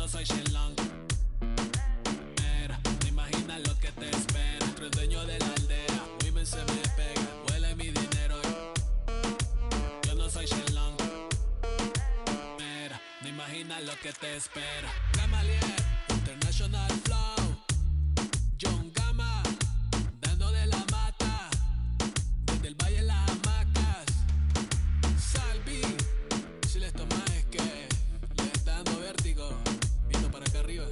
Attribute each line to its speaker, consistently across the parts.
Speaker 1: soy Shenlong. Mira, no imaginas lo que te espera. El dueño de la aldea, muy bien se me pega. Huele mi dinero. Yo no soy Shenlong. Mira, no imaginas lo que te espera. Gamaliel, International Flow. John Gama, dándole la mata. Desde el valle en las hamacas. Salvi, si les tomas es que les está dando vértigo. Viendo para acá arriba.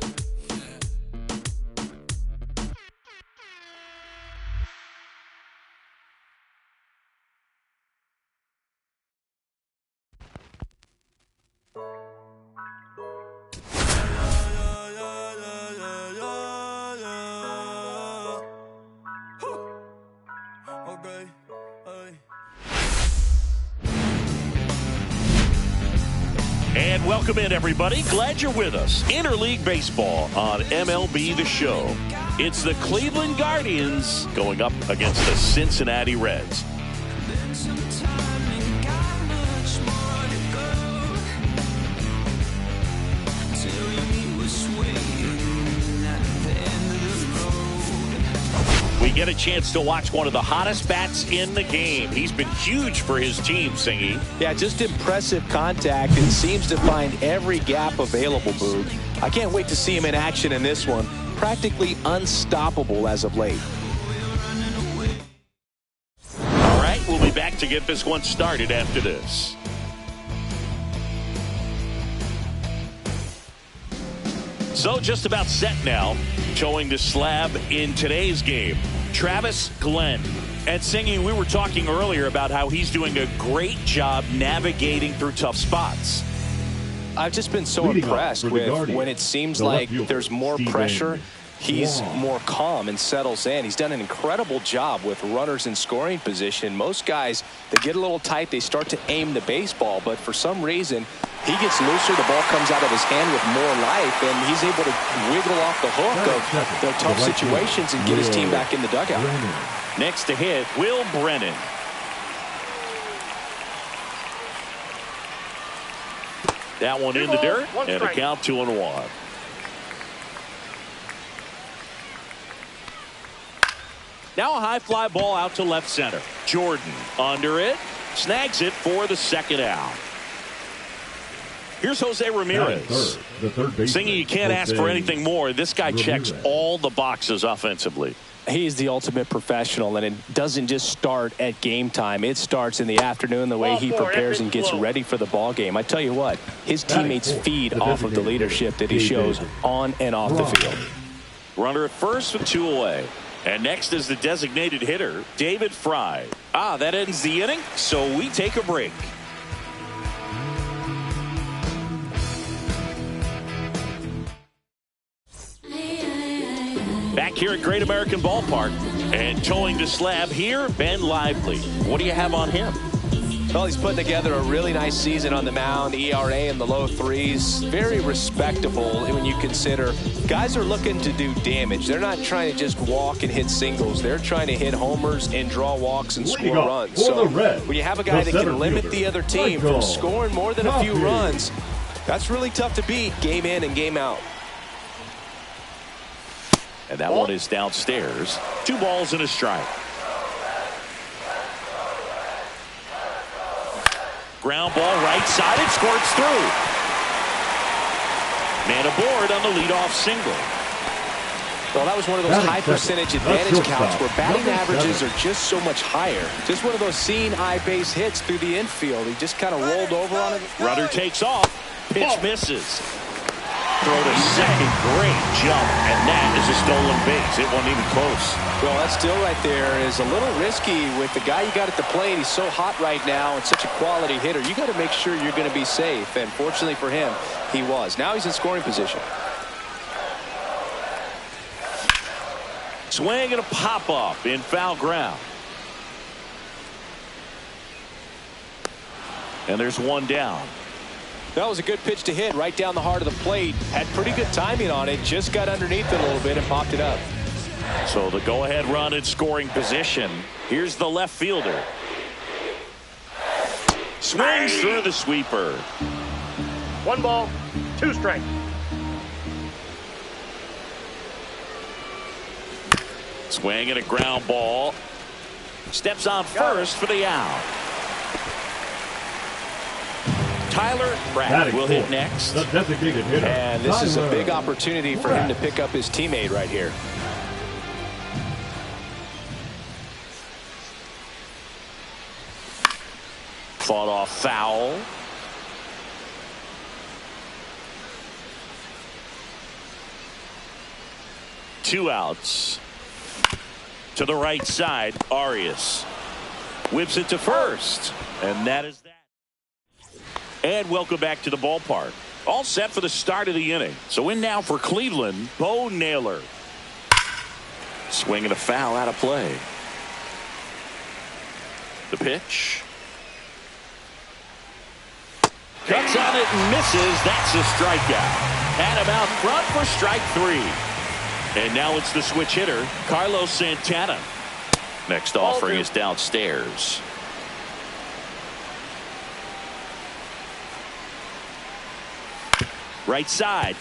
Speaker 2: And welcome in, everybody. Glad you're with us. Interleague Baseball on MLB The Show. It's the Cleveland Guardians going up against the Cincinnati Reds. We get a chance to watch one of the hottest bats in the game. He's been huge for his team, Singy.
Speaker 3: Yeah, just impressive contact and seems to find every gap available, Boog. I can't wait to see him in action in this one. Practically unstoppable as of late.
Speaker 2: All right, we'll be back to get this one started after this. So just about set now. Showing the slab in today's game, Travis Glenn. And Singy, we were talking earlier about how he's doing a great job navigating through tough spots.
Speaker 3: I've just been so impressed with when it seems like there's more pressure. He's more calm and settles in. He's done an incredible job with runners in scoring position. Most guys, they get a little tight, they start to aim the baseball, but for some reason, he gets looser, the ball comes out of his hand with more life, and he's able to wiggle off the hook of the tough situations and get his team back in the dugout.
Speaker 2: Next to hit, Will Brennan. That one in the dirt, and a count 2-1. Now a high fly ball out to left center. Jordan under it, snags it for the second out. Here's Jose Ramirez. Singy, you can't ask for anything more. This guy checks all the boxes offensively.
Speaker 3: He's the ultimate professional, and it doesn't just start at game time. It starts in the afternoon, the way he prepares and gets ready for the ball game. I tell you what, his teammates feed off of the leadership that he shows on and off the field.
Speaker 2: Runner at first with 2 away. And next is the designated hitter, David Fry. That ends the inning, so we take a break. Back here at Great American Ballpark, and towing the slab here, Ben Lively. What do you have on him?
Speaker 3: Well, he's putting together a really nice season on the mound. ERA in the low 3s. Very respectable when you consider guys are looking to do damage. They're not trying to just walk and hit singles. They're trying to hit homers and draw walks and score runs. So when you have a guy that can limit the other team from scoring more than a few runs, that's really tough to beat game in and game out.
Speaker 2: And that one is downstairs. 2 balls and a strike. Ground ball right side. It squirts through. Man aboard on the leadoff single.
Speaker 3: Well, that was one of those high percentage advantage counts where batting averages are just so much higher. Just one of those seeing eye base hits through the infield. He just kind of rolled over on it.
Speaker 2: Runner takes off. Pitch misses. Throw to second. Great jump. And that is a stolen base. It wasn't even close.
Speaker 3: Well, that still right there is a little risky with the guy you got at the plate. He's so hot right now and such a quality hitter. You got to make sure you're going to be safe. And fortunately for him, he was. Now he's in scoring position.
Speaker 2: Swing and a pop-up in foul ground. And there's one down.
Speaker 3: That was a good pitch to hit right down the heart of the plate. Had pretty good timing on it. Just got underneath it a little bit and popped it up.
Speaker 2: So the go-ahead run in scoring position. Here's the left fielder. Swings through the sweeper.
Speaker 4: 1 ball, 2 strikes.
Speaker 2: Swing and a ground ball. Steps on first for the out. Tyler Pratt will hit next.
Speaker 4: The designated hitter.
Speaker 3: And this is a big opportunity for him to pick up his teammate right here.
Speaker 2: Fought off foul. Two outs. To the right side, Arias whips it to first, and that is that. And welcome back to the ballpark. All set for the start of the inning. So in now for Cleveland, Bo Naylor. Swinging a foul out of play. The pitch. Cuts on it and misses. That's a strikeout. Had him out front for strike 3. And now it's the switch hitter, Carlos Santana. Next offering is downstairs. Right side.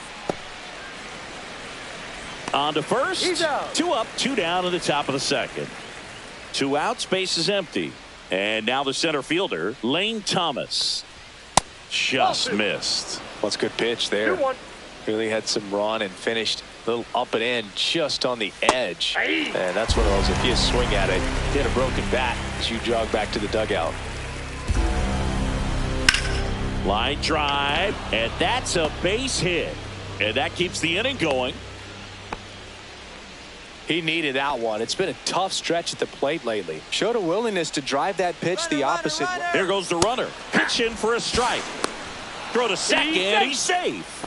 Speaker 2: On to first. 2 up, 2 down to the top of the second. 2 outs, base is empty. And now the center fielder, Lane Thomas. Just missed.
Speaker 3: Well, it's a good pitch there. Really had some run and finished a little up and in just on the edge. And that's one of those, if you swing at it, hit a broken bat as you jog back to the dugout.
Speaker 2: Line drive, and that's a base hit. And that keeps the inning going.
Speaker 3: He needed that one. It's been a tough stretch at the plate lately. Showed a willingness to drive that pitch the opposite way.
Speaker 2: There goes the runner. Pitch in for a strike. Throw to second. He's safe.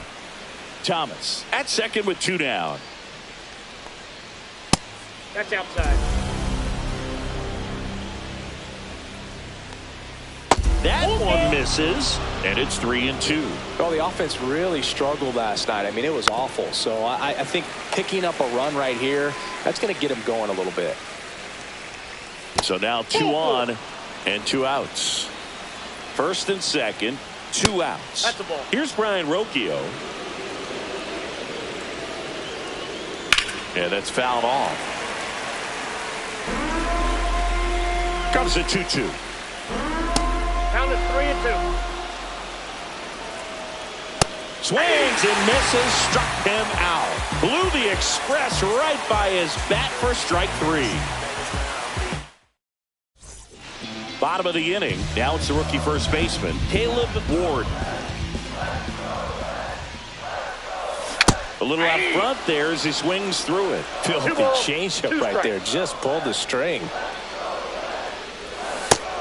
Speaker 2: Thomas at second with 2 down.
Speaker 5: That's outside.
Speaker 2: That one misses, and it's 3-2.
Speaker 3: Well, the offense really struggled last night. I mean, it was awful. So I think picking up a run right here, that's going to get him going a little bit.
Speaker 2: So now 2 on and 2 outs. First and second, 2 outs.
Speaker 5: That's a ball.
Speaker 2: Here's Brian Rocchio. And that's fouled off. Comes at 2-2.
Speaker 5: Count it 3-2.
Speaker 2: Swings and misses. Struck him out. Blew the express right by his bat for strike 3. Bottom of the inning. Now it's the rookie first baseman, Caleb Ward. A little out front there as he swings through it.
Speaker 3: Filthy changeup right there. Just pulled the string.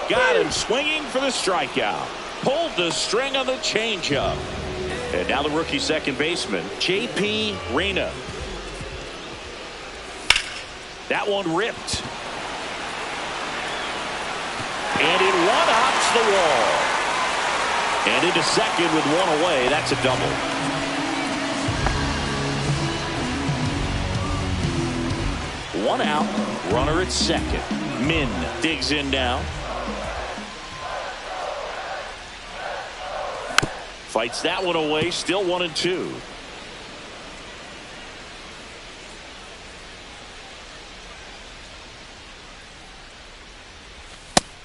Speaker 2: Got him swinging for the strikeout. Pulled the string on the changeup. And now the rookie second baseman, J.P. Reyna. That one ripped. And it one-hops the wall. And into second with 1 away. That's a double. One out, runner at second. Min digs in now. Fights that one away, still 1-2.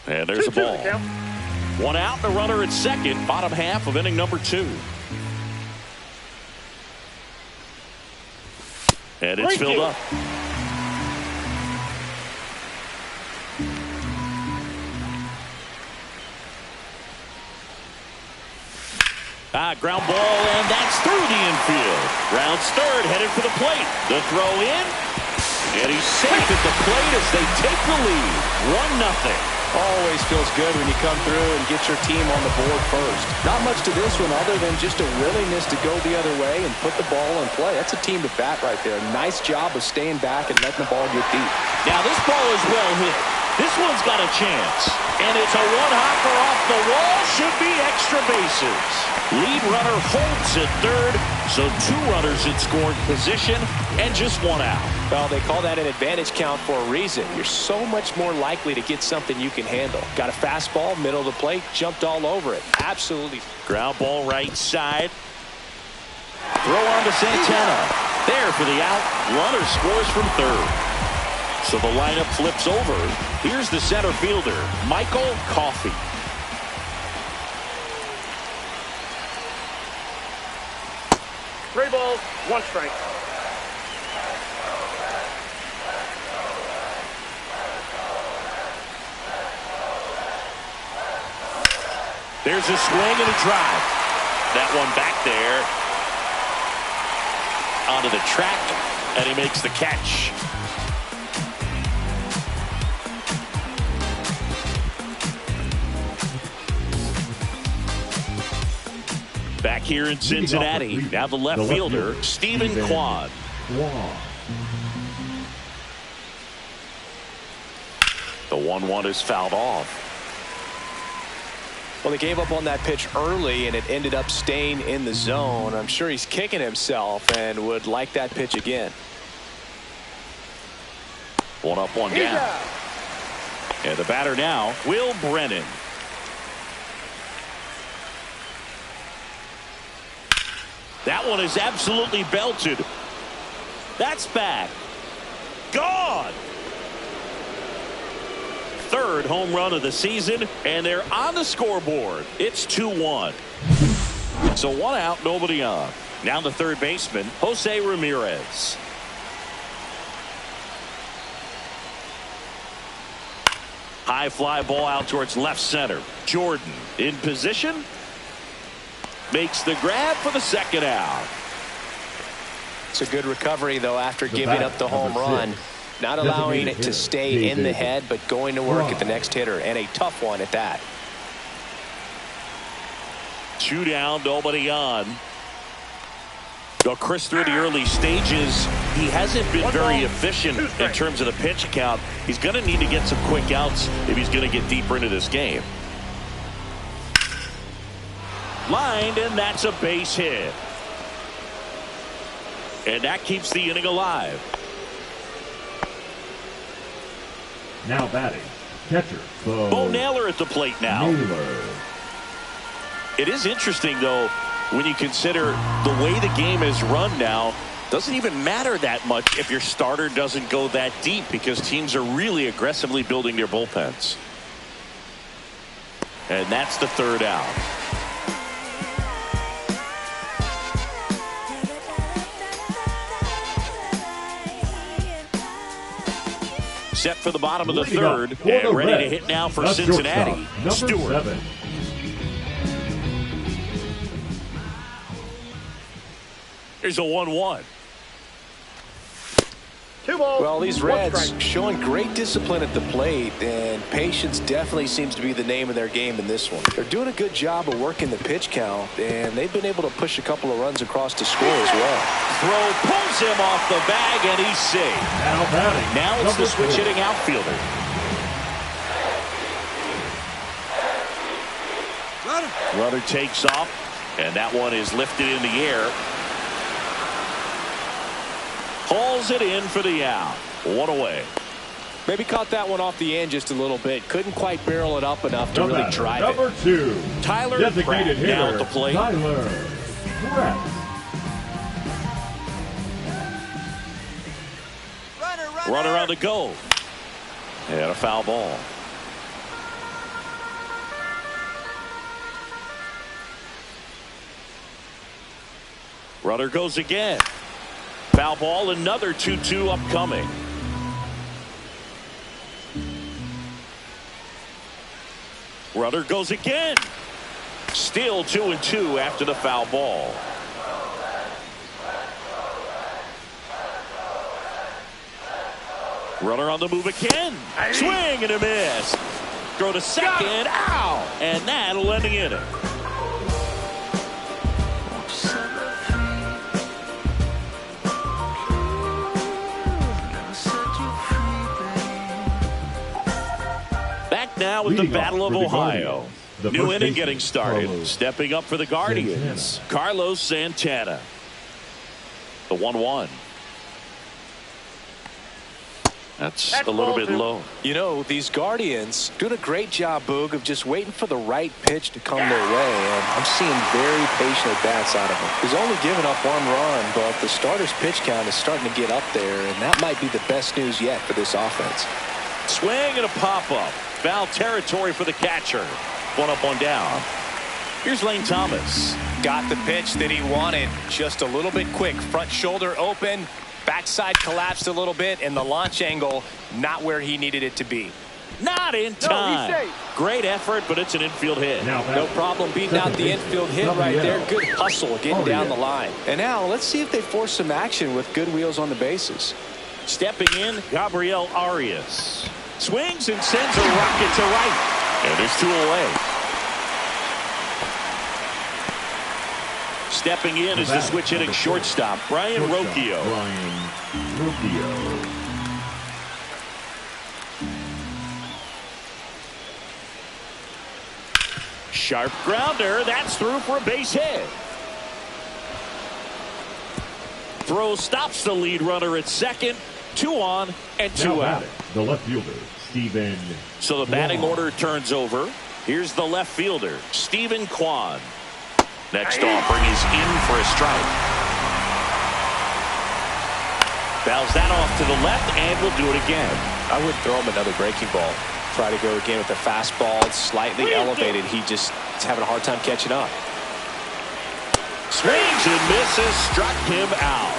Speaker 2: And there's a ball. 1 out, the runner at second, bottom half of inning number 2. And it's filled up. Ground ball, and that's through the infield. Rounds third, headed for the plate. The throw in, and he's safe at the plate as they take the lead. 1-0.
Speaker 3: Always feels good when you come through and get your team on the board first. Not much to this one other than just a willingness to go the other way and put the ball in play. That's a team to bat right there. Nice job of staying back and letting the ball get deep.
Speaker 2: Now this ball is well hit. This one's got a chance. And it's a one-hopper off the wall. Should be extra bases. Lead runner holds at third. So 2 runners in scoring position and just 1 out.
Speaker 3: Well, they call that an advantage count for a reason. You're so much more likely to get something you can handle. Got a fastball, middle of the plate, jumped all over it. Absolutely.
Speaker 2: Ground ball right side. Throw on to Santana. There for the out. Runner scores from third. So the lineup flips over. Here's the center fielder, Michael Coffey.
Speaker 5: Three balls, one strike.
Speaker 2: There's a swing and a drive. That one back there onto the track, and he makes the catch. Back here in Cincinnati, now the left fielder, Stephen Kwan. The 1-1 is fouled off.
Speaker 3: Well, they gave up on that pitch early, and it ended up staying in the zone. I'm sure he's kicking himself and would like that pitch again.
Speaker 2: One up, one down. And the batter now, Will Brennan. That one is absolutely belted. That's back. Gone. Third home run of the season, and they're on the scoreboard. It's 2-1. So one out, nobody on. Now the third baseman, Jose Ramirez. High fly ball out towards left center. Jordan in position. Makes the grab for the second out.
Speaker 3: It's a good recovery, though, after giving up the home run. Not allowing it to stay in the head, but going to work at the next hitter, and a tough one at that.
Speaker 2: 2 down, nobody on. Well, Chris, through the early stages, he hasn't been very efficient in terms of the pitch count. He's going to need to get some quick outs if he's going to get deeper into this game. Lined, and that's a base hit. And that keeps the inning alive.
Speaker 4: Now batting, catcher
Speaker 2: Bo Naylor at the plate now. It is interesting, though, when you consider the way the game is run now. Doesn't even matter that much if your starter doesn't go that deep, because teams are really aggressively building their bullpens. And that's the third out. Set for the bottom of the third, and ready to hit now for Cincinnati. Stewart. Here's a 1-1.
Speaker 5: 2 balls.
Speaker 3: Well, these Reds showing great discipline at the plate, and patience definitely seems to be the name of their game in this one. They're doing a good job of working the pitch count, and they've been able to push a couple of runs across to score as well.
Speaker 2: Throw pulls him off the bag, and he's safe. Now it's the switch hitting outfielder. Runner takes off, and that one is lifted in the air. Hauls it in for the out. One away.
Speaker 3: Maybe caught that one off the end just a little bit. Couldn't quite barrel it up enough to really drive it.
Speaker 4: Number 2,
Speaker 2: Tyler Pratt now at the plate.
Speaker 4: Tyler Pratt.
Speaker 2: Runner on the go. And a foul ball. Runner goes again. Foul ball, another 2-2 upcoming. Runner goes again. Still 2-2 after the foul ball. Runner on the move again. Swing and a miss. Throw to second. Ow! And that'll end the inning. Back now with the Battle of Ohio. New inning getting started. Stepping up for the Guardians, Carlos Santana. The 1-1. That's a little bit low.
Speaker 3: You know, these Guardians doing a great job, Boog, of just waiting for the right pitch to come their way. And I'm seeing very patient at-bats out of them. He's only given up 1 run, but the starter's pitch count is starting to get up there, and that might be the best news yet for this offense.
Speaker 2: Swing and a pop-up. Foul territory for the catcher. 1 up, 1 down. Here's Lane Thomas.
Speaker 3: Got the pitch that he wanted. Just a little bit quick. Front shoulder open. Backside collapsed a little bit, and the launch angle not where he needed it to be.
Speaker 2: Not in time. Great effort, but it's an infield hit.
Speaker 3: No problem beating out the infield hit right there. Good hustle getting down the line. And now let's see if they force some action with good wheels on the bases.
Speaker 2: Stepping in, Gabriel Arias. Swings and sends a rocket to right. And there's 2 away. Stepping in is the switch hitting shortstop, Brian Rocchio. Sharp grounder. That's through for a base hit. Throw stops the lead runner at second. 2 on and 2 out.
Speaker 4: The left fielder, Steven.
Speaker 2: So the batting order turns over. Here's the left fielder, Steven Kwan. Next offering is in for a strike. Fouls that off to the left, and will do it again.
Speaker 3: I would throw him another breaking ball. Try to go again with the fastball. It's slightly elevated. He just is having a hard time catching up.
Speaker 2: Swings and misses. Struck him out.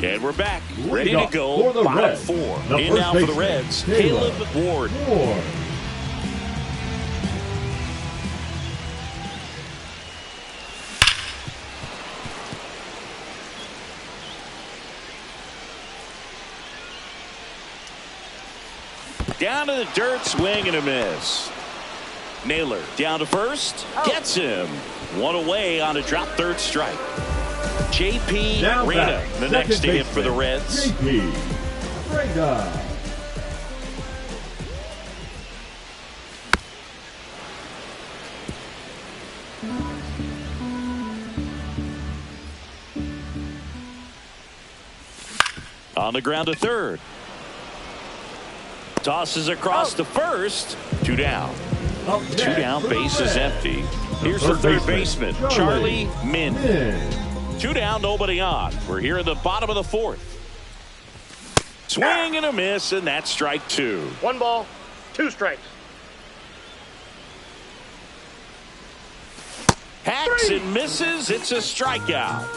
Speaker 2: And we're back, ready to go. Bottom 4. In now for the Reds, Caleb Ward. Down to the dirt, swing and a miss. Naylor down to first, gets him. 1 away on a drop, 3rd strike. J.P. Reyna, the next to hit for the Reds.
Speaker 4: J.P. Reyna.
Speaker 2: On the ground to 3rd. Tosses across to first. 2 down. 2 down, base is empty. Here's the 3rd baseman, Charlie Min. 2 down, nobody on. We're here in the bottom of the 4th. Swing and a miss, and that's strike 2.
Speaker 5: 1 ball, 2 strikes.
Speaker 2: Hacks and misses. It's a strikeout.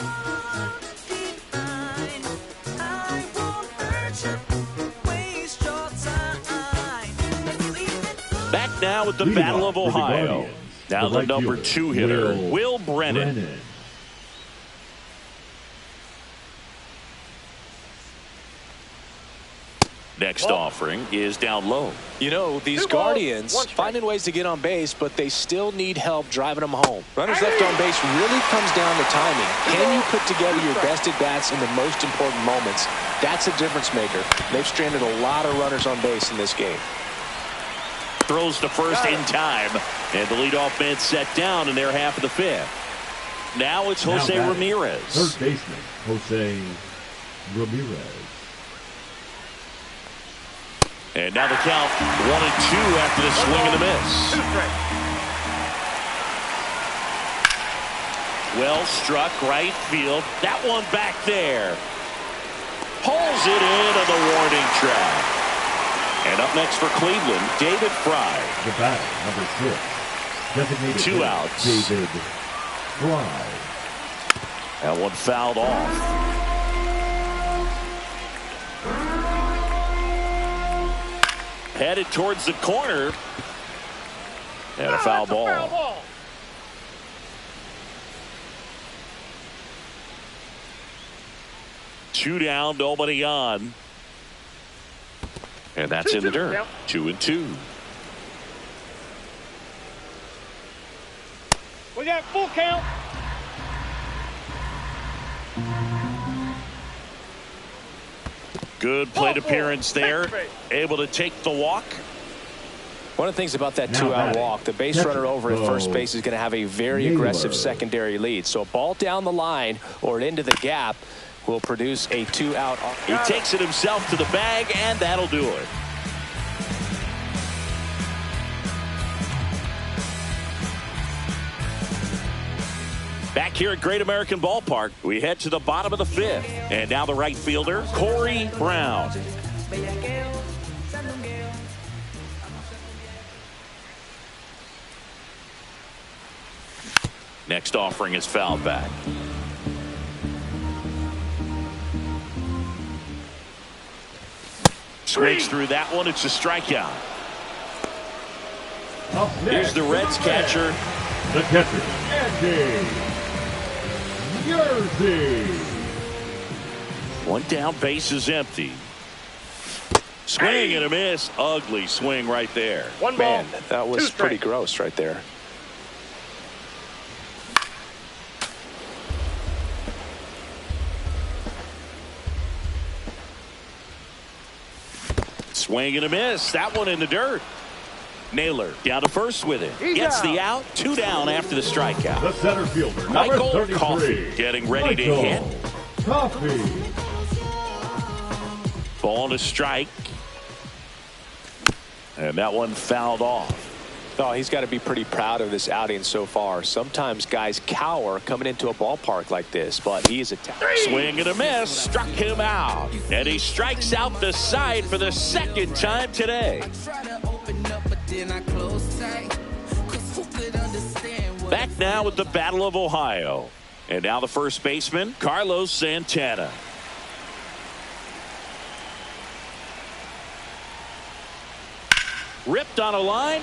Speaker 2: Back now with the Battle of Ohio. Now the number 2 hitter, Will Brennan. Next offering is down low.
Speaker 3: You know, these Guardians finding ways to get on base, but they still need help driving them home. Runners left on base really comes down to timing. Can you put together your best at-bats in the most important moments? That's a difference maker. They've stranded a lot of runners on base in this game.
Speaker 2: Throws to first in time, and the leadoff man set down in their half of the 5th. Now it's Jose Ramirez.
Speaker 4: 3rd baseman, Jose Ramirez.
Speaker 2: And now the count 1-2 after the swing and the miss. Well struck right field. That one back there. Pulls it in on the warning track. And up next for Cleveland, David Fry.
Speaker 4: The batter, number 6. Designated
Speaker 2: 2 outs.
Speaker 4: David Fry.
Speaker 2: That one fouled off. Headed towards the corner. And a foul ball. 2 down, nobody on. And that's in the dirt. 2-2.
Speaker 5: We got full count.
Speaker 2: Good plate appearance there. Able to take the walk.
Speaker 3: One of the things about that two-out walk, the base runner over at first base is going to have a very aggressive secondary lead. So a ball down the line or into the gap will produce a two-out.
Speaker 2: He takes it himself to the bag, and that'll do it. Back here at Great American Ballpark, we head to the bottom of the fifth. And now the right fielder, Corey Brown. Next offering is fouled back. Swings through that one. It's a strikeout. Here's the Reds catcher.
Speaker 4: The catcher, Andy Jersey.
Speaker 2: One down, base is empty. Swing and a miss. Ugly swing right there.
Speaker 5: One ball.
Speaker 3: Man, that was pretty gross right there.
Speaker 2: Swing and a miss. That one in the dirt. Naylor down to first with it. Gets the out. 2 down after the strikeout.
Speaker 4: The center fielder,
Speaker 2: Michael
Speaker 4: number 33.
Speaker 2: Coffey getting ready to hit.
Speaker 4: Coffey.
Speaker 2: Ball to strike. And that one fouled off.
Speaker 3: Oh, he's got to be pretty proud of this outing so far. Sometimes guys cower coming into a ballpark like this, but he is a
Speaker 2: swing and a miss. Struck him out. And he strikes out the side for the second time today. Back now with the Battle of Ohio. And now the first baseman, Carlos Santana. Ripped on a line.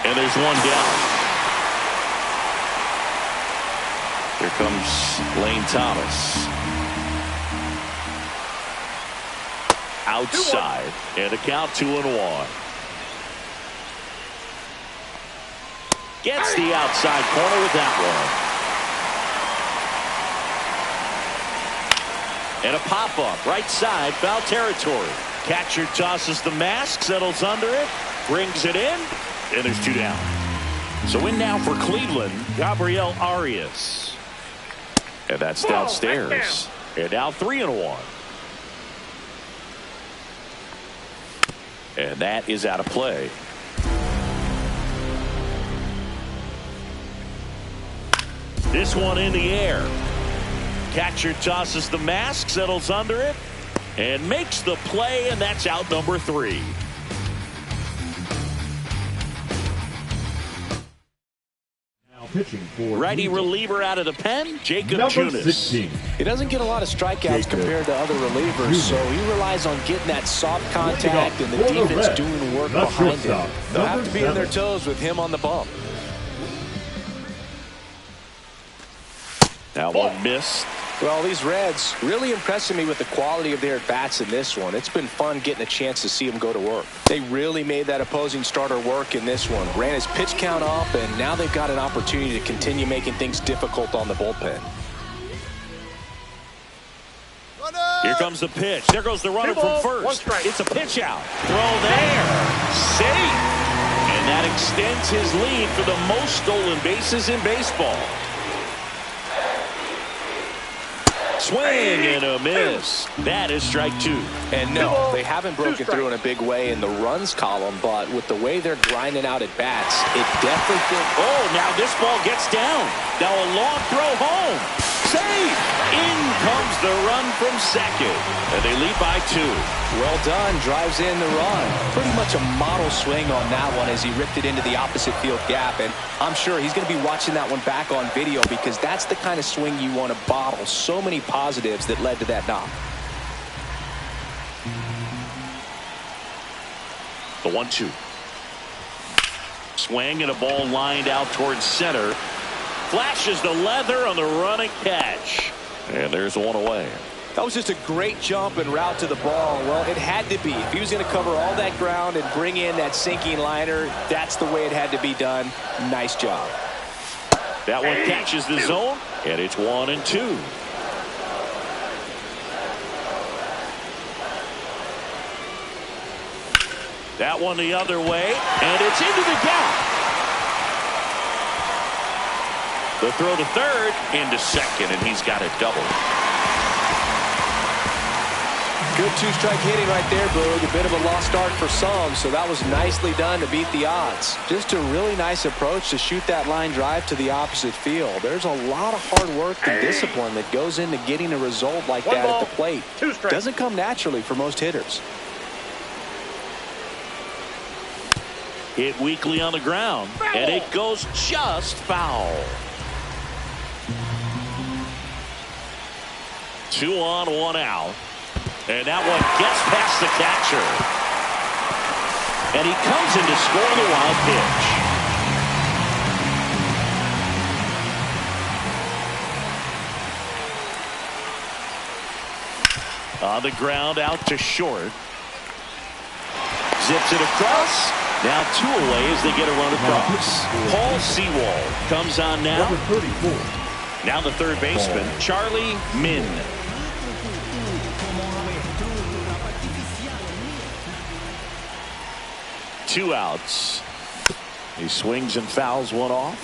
Speaker 2: And there's one down. Here comes Lane Thomas. Outside. And a count 2-1. Gets the outside corner with that one. And a pop-up. Right side. Foul territory. Catcher tosses the mask. Settles under it. Brings it in. And there's 2 down. So in now for Cleveland, Gabriel Arias. And that's downstairs. And now 3-1. And that is out of play. This one in the air. Catcher tosses the mask, settles under it, and makes the play, and that's out number 3.
Speaker 4: Pitching for
Speaker 2: righty reliever out of the pen, Jacob Junis.
Speaker 4: 16.
Speaker 3: He doesn't get a lot of strikeouts compared to other relievers, so he relies on getting that soft contact and the defense doing work behind him. They'll have to be on their toes with him on the bump.
Speaker 2: That one missed.
Speaker 3: Well, these Reds really impressing me with the quality of their at-bats in this one. It's been fun getting a chance to see them go to work. They really made that opposing starter work in this one. Ran his pitch count up, and now they've got an opportunity to continue making things difficult on the bullpen.
Speaker 2: Here comes the pitch. There goes the runner from first. It's a pitch out. Throw there. Safe. And that extends his lead for the most stolen bases in baseball. Swing and a miss. That is strike 2.
Speaker 3: And no, they haven't broken through in a big way in the runs column, but with the way they're grinding out at bats, it definitely feels...
Speaker 2: Oh, now this ball gets down. Now a long throw home. Save. In comes the run from second. And they lead by 2.
Speaker 3: Well done. Drives in the run. Pretty much a model swing on that one as he ripped it into the opposite field gap. And I'm sure he's going to be watching that one back on video because that's the kind of swing you want to bottle. So many positives that led to that knock.
Speaker 2: The 1-2. Swing and a ball lined out towards center. Flashes the leather on the running catch. And there's one away.
Speaker 3: That was just a great jump and route to the ball. Well, it had to be. If he was going to cover all that ground and bring in that sinking liner, that's the way it had to be done. Nice job.
Speaker 2: That one catches the zone, and it's 1-2. That one the other way, and it's into the gap. The throw to third, into second, and he's got a double.
Speaker 3: Good two-strike hitting right there, Boog. A bit of a lost start for some, so that was nicely done to beat the odds. Just a really nice approach to shoot that line drive to the opposite field. There's a lot of hard work and discipline that goes into getting a result like that at the plate. Doesn't come naturally for most hitters.
Speaker 2: Hit weakly on the ground, and it goes just foul. 2 on, 1 out. And that one gets past the catcher. And he comes in to score the wild pitch. On the ground, out to short. Zips it across. Now 2 away as they get a run across. Paul Sewald comes on now.
Speaker 4: Number 34.
Speaker 2: Now the third baseman, Charlie Min. Two outs. He swings and fouls one off.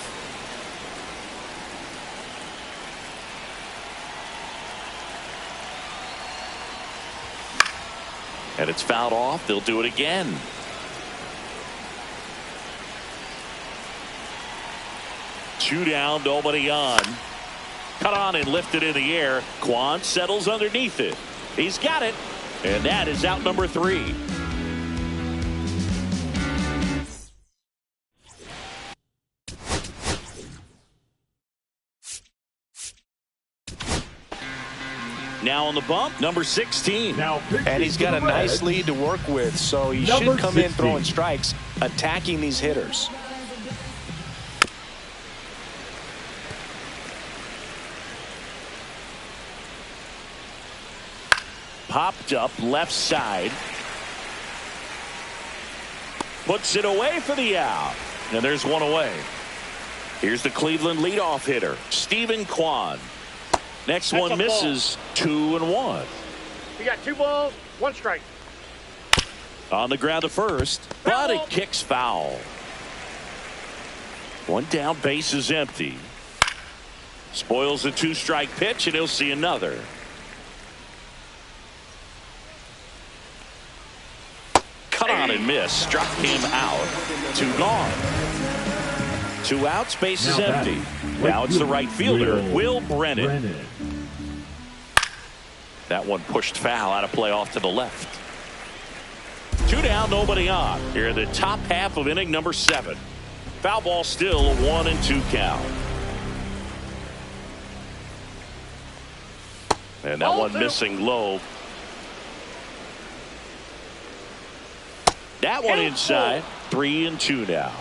Speaker 2: And it's fouled off. They'll do it again. Two down, nobody on. Cut on and lifted in the air. Kwan settles underneath it. He's got it. And that is out number 3. Now on the bump, number 16.
Speaker 3: And he's got a nice lead to work with, so he should come in throwing strikes, attacking these hitters.
Speaker 2: Popped up left side. Puts it away for the out. And there's one away. Here's the Cleveland leadoff hitter, Stephen Kwan. Next one misses. 2-1.
Speaker 5: You got 2 balls, 1 strike.
Speaker 2: On the ground to first, but it kicks foul. 1 down, base is empty. Spoils a 2-strike pitch, and he'll see another. Cut on and miss. Struck him out. 2 gone. 2 outs, base is empty. Now it's the right fielder, Will Brennan. That one pushed foul out of play off to the left. 2 down, nobody on. Here in the top half of inning number 7. Foul ball still, a 1-2 count. And that one missing low. That one inside. 3-2 now.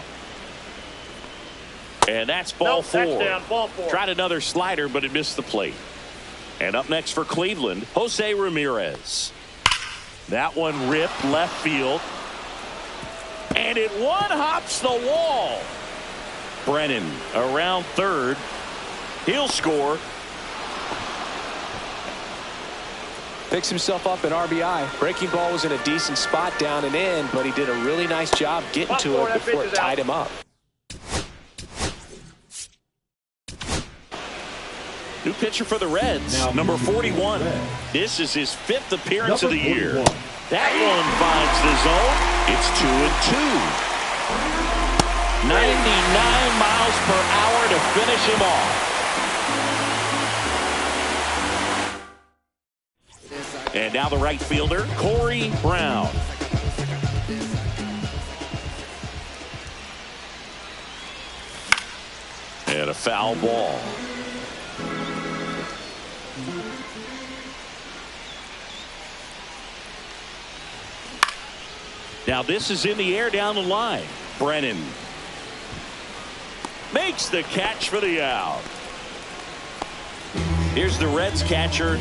Speaker 2: And that's ball 4.
Speaker 5: Touchdown, ball 4.
Speaker 2: Tried another slider, but it missed the plate. And up next for Cleveland, Jose Ramirez. That one ripped left field. And it one-hops the wall. Brennan around third. He'll score.
Speaker 3: Picks himself up an RBI. Breaking ball was in a decent spot down and in, but he did a really nice job getting to it before it tied him up.
Speaker 2: New pitcher for the Reds, number 41. This is his 5th appearance of the year. That one finds the zone. It's 2-2. 99 miles per hour to finish him off. And now the right fielder, Corey Brown. And a foul ball. Now this is in the air down the line. Brennan makes the catch for the out. Here's the Reds catcher.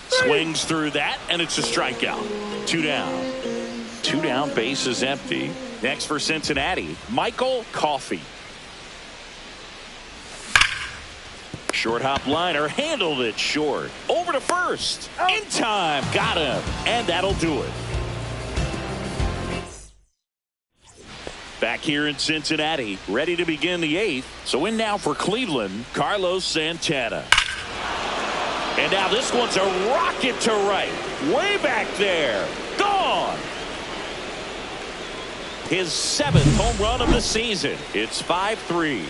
Speaker 2: Swings through that, and it's a strikeout. 2 down. 2 down, base is empty. Next for Cincinnati, Michael Coffey. Short hop liner, handled it short. Over to first. In time. Got him. And that'll do it. Back here in Cincinnati, ready to begin the 8th. So in now for Cleveland, Carlos Santana. And now this one's a rocket to right. Way back there. Gone. His 7th home run of the season. It's 5-3.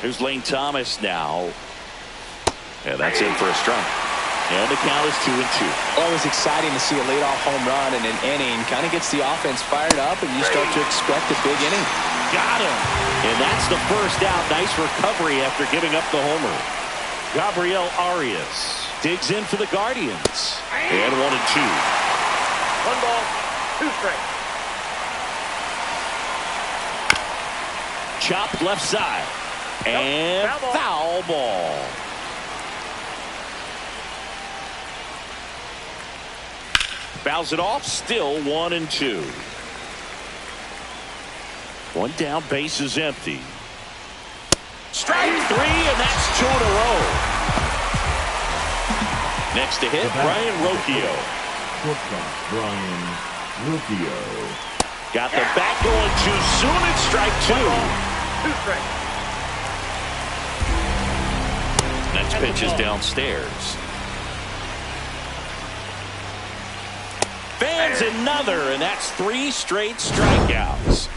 Speaker 2: Here's Lane Thomas now. And that's in for a strike. And the count is 2-2.
Speaker 3: Always exciting to see a leadoff home run in an inning. Kind of gets the offense fired up, and you start to expect a big inning.
Speaker 2: Got him. And that's the first out. Nice recovery after giving up the homer. Gabriel Arias digs in for the Guardians. And 1-2.
Speaker 5: 1 ball, 2 strikes.
Speaker 2: Chopped left side. And foul ball. Fouls it off. Still 1-2. 1 down. Base is empty. Strike 3, and that's 2 in a row. Next to hit, Brian Rocchio.
Speaker 4: Brian Rocchio.
Speaker 2: Got the bat going too soon. It's strike 2.
Speaker 5: 2 strikes.
Speaker 2: Next pitch is downstairs. Fans another, and that's 3 straight strikeouts.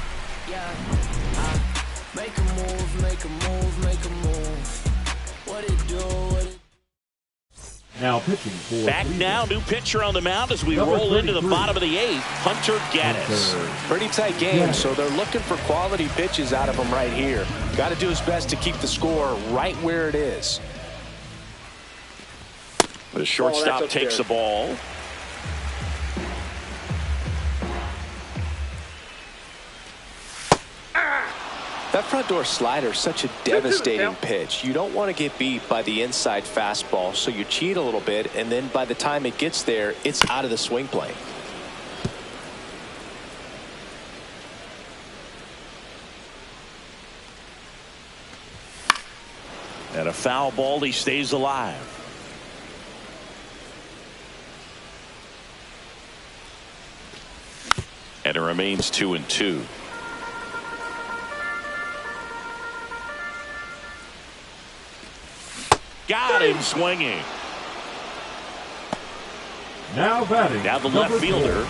Speaker 1: Make a move, make a move, make a move. What it do, what it...
Speaker 4: Now pitching for
Speaker 2: Back
Speaker 4: Cleveland.
Speaker 2: now, new pitcher on the mound as we
Speaker 4: Number
Speaker 2: roll into the
Speaker 4: 33.
Speaker 2: bottom of the 8th, Hunter Gaddis.
Speaker 3: Pretty tight game, so they're looking for quality pitches out of him right here. Got to do his best to keep the score right where it is.
Speaker 2: The shortstop
Speaker 5: that's
Speaker 2: takes the ball.
Speaker 3: That front door slider is such a devastating pitch. You don't want to get beat by the inside fastball, so you cheat a little bit, and then by the time it gets there, it's out of the swing plane.
Speaker 2: And a foul ball, he stays alive. And it remains 2-2. Got him swinging.
Speaker 4: Now batting.
Speaker 2: Now the left fielder.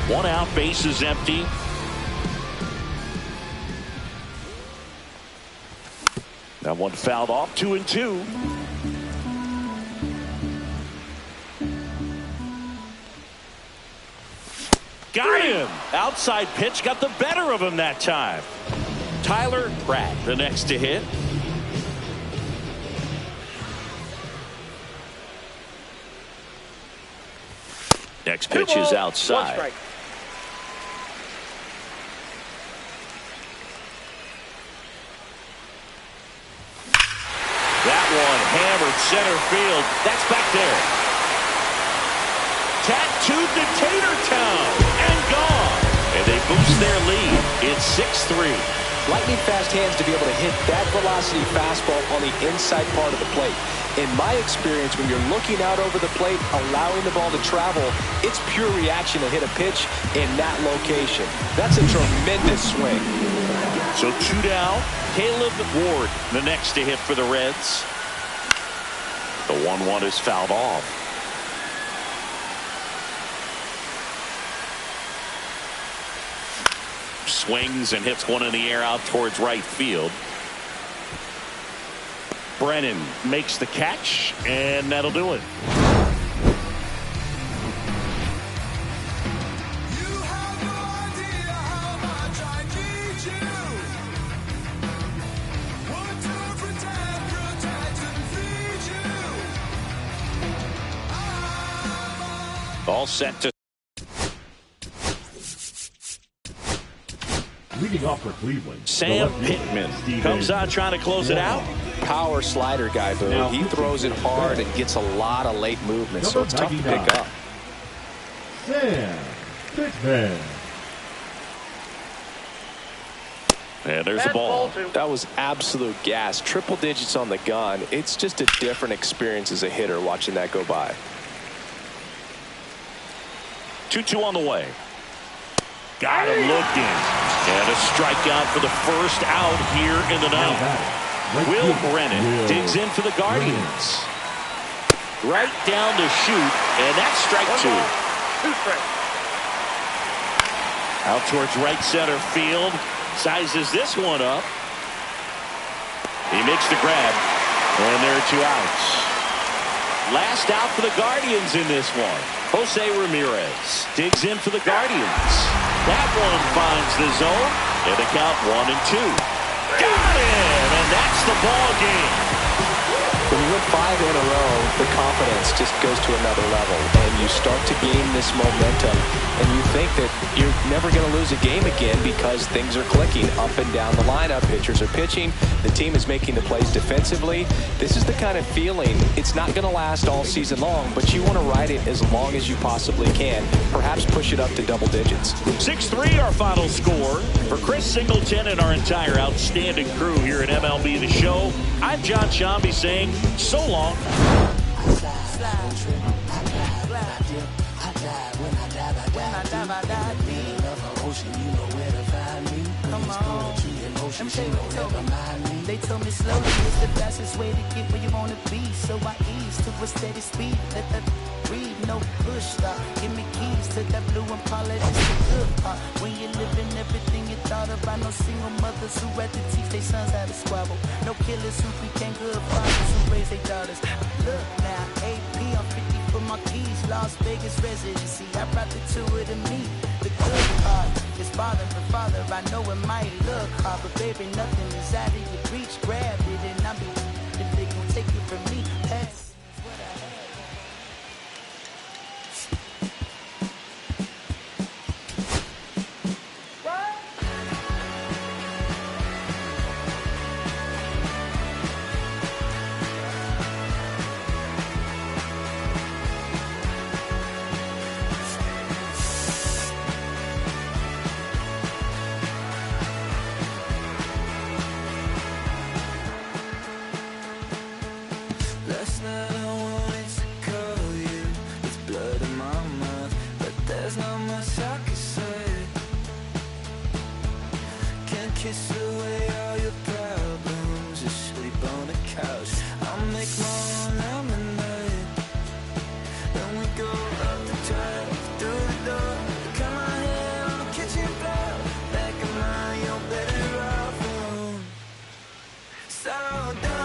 Speaker 2: 1 out, base is empty. That one fouled off. 2-2. Got him. Outside pitch got the better of him that time. Tyler Pratt, the next to hit. Next pitch is outside.
Speaker 5: 1 strike.
Speaker 2: That one hammered center field. That's back there. Tattooed to Tater Town and gone. And they boost their lead. It's 6-3.
Speaker 3: Lightning fast hands to be able to hit that velocity fastball on the inside part of the plate. In my experience, when you're looking out over the plate, allowing the ball to travel, it's pure reaction to hit a pitch in that location. That's a tremendous swing.
Speaker 2: So 2 down. Caleb Ward, the next to hit for the Reds. The 1-1 is fouled off. Swings and hits one in the air out towards right field. Brennan makes the catch, and that'll do it. All set to
Speaker 4: leading off for Cleveland.
Speaker 2: Sam Pittman comes out trying to close it out.
Speaker 3: Power slider guy, Boo. He throws it hard and gets a lot of late movement, so it's tough to pick up.
Speaker 4: Sam Pittman.
Speaker 2: And there's the ball.
Speaker 3: That was absolute gas. Triple digits on the gun. It's just a different experience as a hitter watching that go by.
Speaker 2: 2-2 on the way. Got him looking. And a strikeout for the first out here in the ninth. Will Brennan digs in for the Guardians. Right down to shoot, and that's strike two. Out towards right center field. Sizes this one up. He makes the grab, and there are 2 outs. Last out for the Guardians in this one. Jose Ramirez digs in for the Guardians. That one finds the zone, and the count 1-2. Got it, and that's the ball game.
Speaker 3: When you win 5 in a row, the confidence just goes to another level, and you start to gain this momentum, and you think that you're never going to lose a game again because things are clicking up and down the lineup. Pitchers are pitching. The team is making the plays defensively. This is the kind of feeling, it's not going to last all season long, but you want to ride it as long as you possibly can. Perhaps push it up to double digits.
Speaker 2: 6-3 our final score. For Chris Singleton and our entire outstanding crew here at MLB The Show, I'm John Shambi saying so long.
Speaker 6: They told me slowly is the fastest way to get where you want to be. So I ease to a steady speed. Let that breathe, no push stop. Give me keys to that blue Impala. It's the good part. When you're living everything you thought about. No single mothers who had to teach their sons how to squabble. No killers who became good fathers who raised their daughters. Look now, AP, I'm 50 for my keys. Las Vegas residency. I brought the 2 of the me. The good part is father and father. I know it might look hard, but baby, nothing is out of your reach. Grab it and I'll be if they gon' take it from me. Pass what I had.
Speaker 7: Last night I wanted to call you with blood in my mouth, but there's not much I can say. Can't kiss away all your problems, just sleep on the couch. I'll make my own lemonade, then we go up the drive, through the door, cut my hair on the kitchen floor. Back of mine, your better off alone. So don't